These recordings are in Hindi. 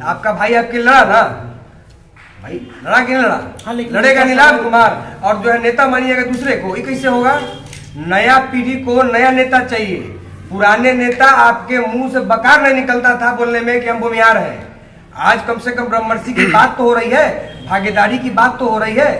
आपका भाई आपके लड़ा ना भाई, लड़ा कि नहीं लड़ा? हाँ, लड़ेगा नीलाभ कुमार और जो है नेता मानिएगा दूसरे को, ये कैसे होगा? नया पीढ़ी को नया नेता चाहिए। पुराने नेता आपके मुंह से बकार नहीं निकलता था बोलने में कि हम भूमिहार हैं। आज कम से कम ब्रह्मर्षि की बात तो हो रही है, भागीदारी की बात तो हो रही है।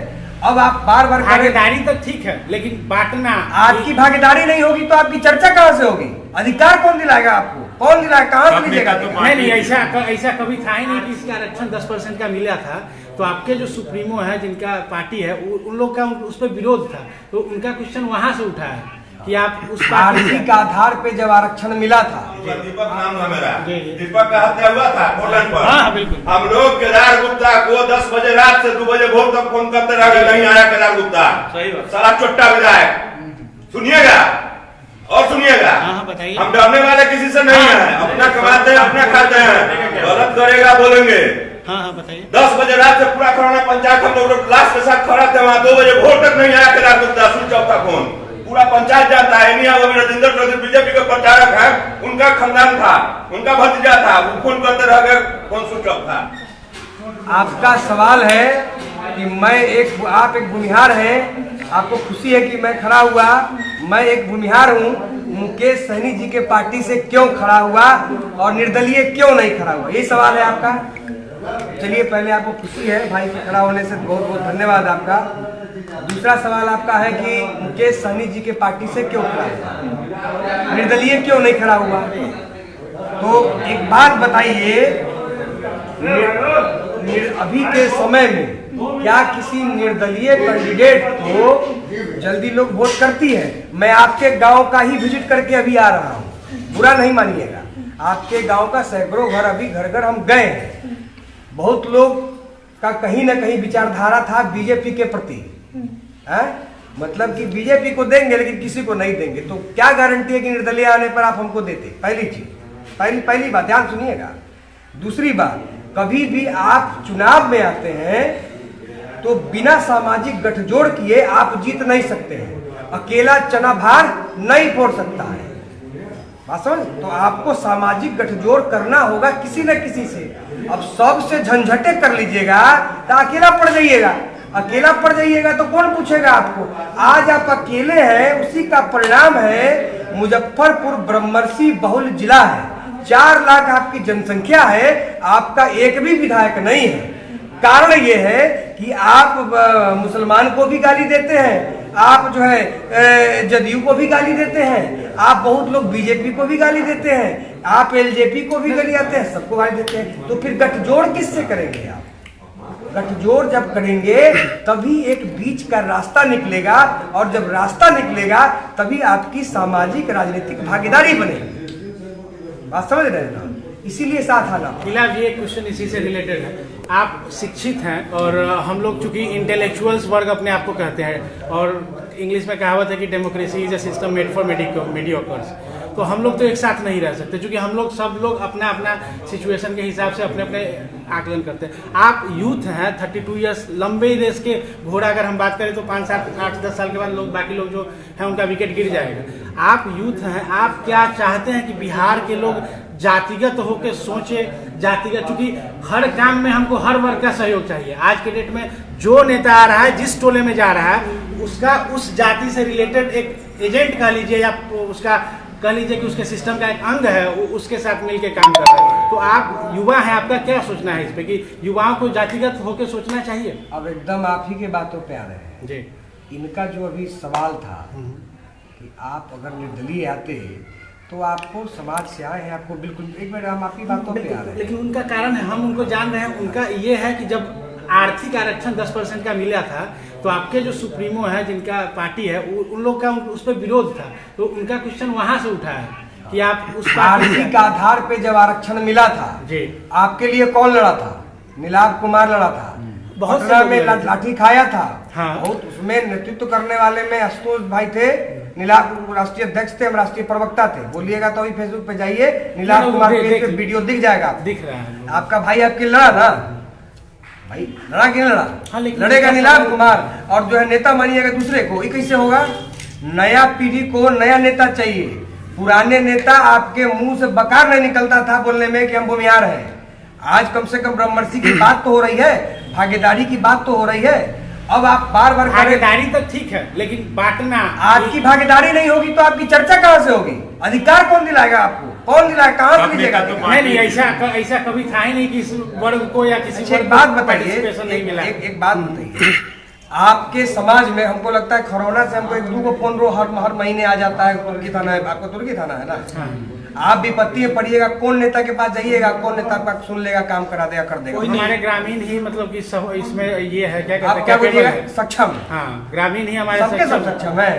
अब आप बार बार भागीदारी तो ठीक है, लेकिन बांटना, आपकी भागीदारी नहीं होगी तो आपकी चर्चा कहाँ से होगी? अधिकार कौन दिलाएगा आपको? कौन दिलाएगा? कहाँ से लीजिएगा? नहीं, ऐसा कभी था ही नहीं कि इसका आरक्षण 10% का मिला था। तो आपके जो सुप्रीमो है, जिनका पार्टी है, उन लोग का उस पर विरोध था, तो उनका क्वेश्चन वहां से उठा है कि आप उस पार्टी के आधार पे जब आरक्षण मिला था। दीपक नाम है मेरा, दीपक का हत्या हुआ था कोलन पर। हाँ, बिल्कुल। हम लोग केदार गुप्ता को 10 बजे रात से 2 बजे भोर तक फोन करते रहे, नहीं आया केदार गुप्ता। सही बात। साला चोट्टा विधायक। सुनिएगा और सुनिएगा, बताइए। हम डरने वाले किसी से नहीं है, अपना कमाते हैं, अपना खाते हैं। गलत करेगा बोलेंगे। हाँ, बताइए। 10 बजे रात से पूरा कोरोना पंचायत हम लोग लाश के साथ खड़ा थे वहाँ। 2 बजे भोर तक नहीं आया केदार गुप्ता, स्विच ऑफ था फोन। पूरा पंचायत जानता है। राजेंद्र चौधरी बीजेपी के प्रचारक है, उनका खानदान था, उनका भतीजा था, वो फोन करते रह गए, फोन स्विच ऑफ था। आपका सवाल है कि आप एक भूमिहार हैं, आपको खुशी है कि मैं खड़ा हुआ, मैं एक भूमिहार हूँ, मुकेश सहनी जी के पार्टी से क्यों खड़ा हुआ और निर्दलीय क्यों नहीं खड़ा हुआ, यही सवाल है आपका। चलिए, पहले आपको खुशी है भाई के खड़ा होने से, बहुत बहुत धन्यवाद आपका। दूसरा सवाल आपका है कि मुकेश सहनी जी के पार्टी से क्यों खड़ा हुआ, निर्दलीय क्यों नहीं खड़ा हुआ। तो एक बात बताइए, अभी के समय में क्या किसी निर्दलीय कैंडिडेट को जल्दी लोग वोट करती है? मैं आपके गांव का ही विजिट करके अभी आ रहा हूँ, बुरा नहीं मानिएगा। आपके गांव का सैकड़ों घर अभी घर घर हम गए हैं। बहुत लोग का कहीं ना कहीं विचारधारा था बीजेपी के प्रति, है? मतलब कि बीजेपी को देंगे लेकिन किसी को नहीं देंगे। तो क्या गारंटी है कि निर्दलीय आने पर आप हमको देते? पहली चीज, पहली बात ध्यान सुनिएगा। दूसरी बात, कभी भी आप चुनाव में आते हैं तो बिना सामाजिक गठजोड़ किए आप जीत नहीं सकते हैं। अकेला चना भार नहीं फोड़ सकता है, बात समझ? तो आपको सामाजिक गठजोड़ करना होगा किसी न किसी से। अब सबसे झंझटे कर लीजिएगा तो अकेला पड़ जाइएगा। अकेला पड़ जाइएगा तो कौन पूछेगा आपको? आज आप अकेले हैं, उसी का परिणाम है मुजफ्फरपुर ब्रह्मर्षि बहुल जिला है, 4 लाख आपकी जनसंख्या है, आपका एक भी विधायक नहीं है। कारण ये है कि आप मुसलमान को भी गाली देते हैं, आप जो है जदयू को भी गाली देते हैं, आप बहुत लोग बीजेपी को भी गाली देते हैं, आप एलजेपी को भी गाली देते हैं, सबको गाली देते हैं। तो फिर गठजोड़ किससे करेंगे आप? गठजोड़ जब करेंगे तभी एक बीच का रास्ता निकलेगा, और जब रास्ता निकलेगा तभी आपकी सामाजिक राजनीतिक भागीदारी बनेगी। बात समझ रहे हैं ना? इसीलिए साथ आना। फिलहाल ये क्वेश्चन इसी से रिलेटेड है। आप शिक्षित हैं और हम लोग चूंकि इंटेलेक्चुअल्स वर्ग अपने आप को कहते हैं, और इंग्लिश में कहावत है कि democracy is a system made for Mediocres. तो हम लोग तो एक साथ नहीं रह सकते, क्योंकि हम लोग सब लोग अपना अपना सिचुएशन के हिसाब से अपने अपने आकलन करते हैं। आप यूथ हैं, 32 ईयर्स, लंबे रेस के घोड़ा अगर हम बात करें तो 5, 7, 8, 10 साल के बाद लोग, बाकी लोग जो हैं उनका विकेट गिर जाएगा। आप यूथ हैं, आप क्या चाहते हैं कि बिहार के लोग जातिगत होकर सोचे, जातिगत, चूंकि हर काम में हमको हर वर्ग का सहयोग चाहिए। आज के डेट में जो नेता आ रहा है, जिस टोले में जा रहा है, उसका उस जाति से रिलेटेड एक एजेंट कह लीजिए, या उसका कह लीजिए कि उसके सिस्टम का एक अंग है, उसके साथ मिलकर काम कर रहे हैं। तो आप युवा हैं, आपका क्या सोचना है इस पे कि युवाओं को जातिगत होकर सोचना चाहिए? अब एकदम आप ही के बातों पे आ रहे हैं जी। इनका जो अभी सवाल था कि आप अगर निर्दलीय आते तो आपको समाज से आए हैं, आपको बिल्कुल, एक मिनट, हम आपकी बातों पे आ रहे हैं। लेकिन उनका कारण है, हम उनको जान रहे हैं। उनका ये है कि जब आर्थिक आरक्षण 10% का मिला था तो आपके जो सुप्रीमो है, जिनका पार्टी है, उन लोग का उस पर विरोध था, तो उनका क्वेश्चन वहां से उठा है कि आप उस पार्टी का आधार पे जब आरक्षण मिला था जी, आपके लिए कौन लड़ा था? नीलाभ कुमार लड़ा था, बहुत में लाठी खाया था। हाँ। बहुत उसमें नेतृत्व करने वाले में आशुतोष भाई थे, नीलाभ राष्ट्रीय अध्यक्ष थे, हम राष्ट्रीय प्रवक्ता थे। बोलिएगा तो अभी फेसबुक पे जाइए, नीलाभ कुमार पे वीडियो दिख जाएगा, दिख रहा है। आपका भाई आपके लड़ा ना भाई, लड़ा कि नहीं लड़ा? हाँ, लड़ेगा नीलाभ कुमार और जो है नेता मानिएगा दूसरे को, ये कैसे होगा? नया पीढ़ी को नया नेता चाहिए। पुराने नेता आपके मुंह से बकार नहीं निकलता था बोलने में कि हम भूमिहार हैं। आज कम से कम ब्रह्मर्षि की बात तो हो रही है, भागीदारी की बात तो हो रही है। अब आप बार बार भागीदारी तो ठीक है, लेकिन बांटना, आपकी भागीदारी नहीं होगी तो आपकी चर्चा कहाँ से होगी? अधिकार कौन दिलाएगा आपको? कौन दिलाएगा? कहाँ से लीजिएगा? नहीं, ऐसा कभी था ही नहीं कि इस वर्ग को या किसी एक बात बताइए, एक बात हम्म। बताइए, आपके समाज में हमको लगता है कोरोना से हमको 1-2 फोन हर महीने आ जाता है, तुर्की थाना है, आपको तुर्की थाना है ना? हाँ। आप विपत्ति में पड़िएगा, कौन नेता के पास जाइएगा, कौन नेता आपका सुन लेगा, काम करा देगा, कर देगा? हमारे ग्रामीण ही मतलब कि सब इसमें ये है, क्या कहते आप हैं, क्या बोलिएगा? capable है। सक्षम। हाँ, ग्रामीण ही हमारे सबके सब सक्षम है।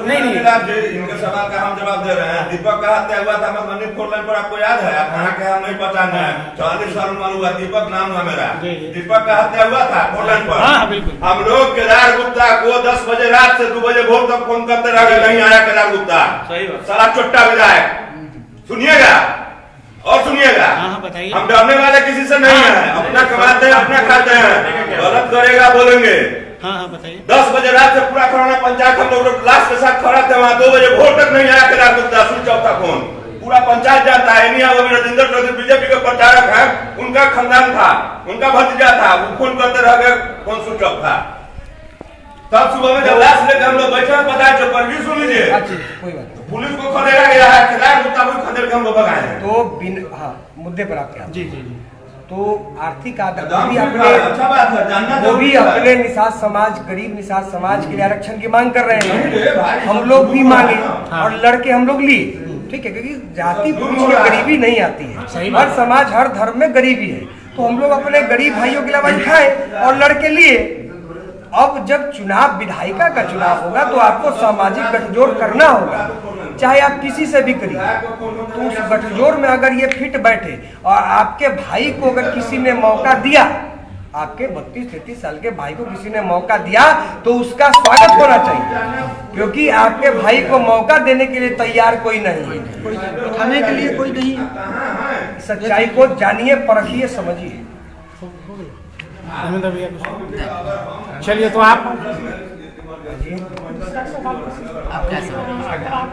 नहीं, इनके सवाल का हम जवाब दे रहे हैं। दीपक का हत्या हुआ था मधुबनी 4 लाइन पर, आपको याद है? आप कहाँ के हम नहीं पहचाने हैं। 44 साल उम्र हुआ, दीपक नाम है मेरा। दीपक का हत्या हुआ था 4 लाइन पर। हाँ, बिल्कुल। हम लोग केदार गुप्ता को 10 बजे रात से 2 बजे भोर तक फोन करते रह गए, नहीं आया केदार गुप्ता। सही बात। साला चोट्टा विधायक। सुनिएगा और सुनिएगा, बताइए। हम डरने वाले किसी से नहीं है, अपना कमाते हैं, अपना खाते हैं, गलत करेगा बोलेंगे। हाँ, बताइए। 10 बजे रात से पूरा कोरोना पंचायत हम लोग लाश के साथ खड़ा थे वहाँ, 2 बजे भोर तक नहीं आया केदार गुप्ता, स्विच ऑफ था फोन। पूरा पंचायत जानता है, नहीं वो राजेंद्र चौधरी बीजेपी के प्रचारक हैं, उनका खानदान था, उनका भतीजा था, वो फोन करते रह गए, फोन स्विच ऑफ था। तब सुबह में जब लाश लेकर हम लोग बैठे बताए जो पर भी सुन लीजिए, कोई बात नहीं। पुलिस को खदेड़ा गया है, केदार गुप्ता को खदेड़ के हम लोग भगाए हैं। तो हाँ, मुद्दे पर आप क्या? जी। तो आर्थिक आदर अच्छा बात है, जानना वो भी जरूरी है। अपने निषाद समाज, गरीब निषाद समाज के लिए आरक्षण की मांग कर रहे नहीं, हैं। भाई, हम लोग भी मांगे और लड़के हम लोग लिए, ठीक है, क्योंकि जाति पुरुष में गरीबी नहीं आती है। हर समाज हर धर्म में गरीबी है, तो हम लोग अपने गरीब भाइयों के लिए आवाज उठाए और लड़के लिए। अब जब चुनाव, विधायिका का चुनाव होगा तो आपको सामाजिक गठजोड़ करना होगा, चाहे आप किसी से भी करिए। तो उस गठजोड़ में अगर ये फिट बैठे और आपके भाई को अगर किसी ने मौका दिया, आपके 32-33 साल के भाई को किसी ने मौका दिया, तो उसका स्वागत होना चाहिए, क्योंकि आपके भाई को मौका देने के लिए तैयार कोई नहीं है, उठाने के लिए कोई नहीं। सच्चाई को जानिए, परखिए, समझिए। धर्मेंद्र भैया कुछ? चलिए, तो आप आप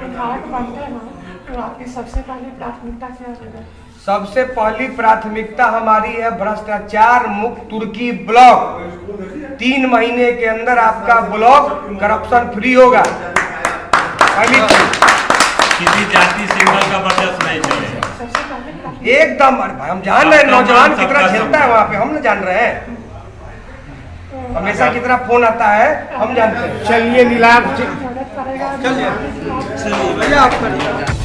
विधायक बनते हैं ना, तो आपकी सबसे पहली प्राथमिकता क्या होगा? सबसे पहली प्राथमिकता हमारी है भ्रष्टाचार मुक्त तुर्की ब्लॉक। 3 महीने के अंदर आपका ब्लॉक करप्शन फ्री होगा। पहली किसी जाति सिंबल का वर्चस्व नहीं चलेगा। सबसे पहले एकदम, अरे भाई हम जान रहे हैं नौजवान कितना झेलता है वहाँ पे, हम न जान रहे हैं, हमेशा कितना फोन आता है, हम जानते हैं। चलिए नीलाभ मदद करेगा। चलिए भैया, आप करिए।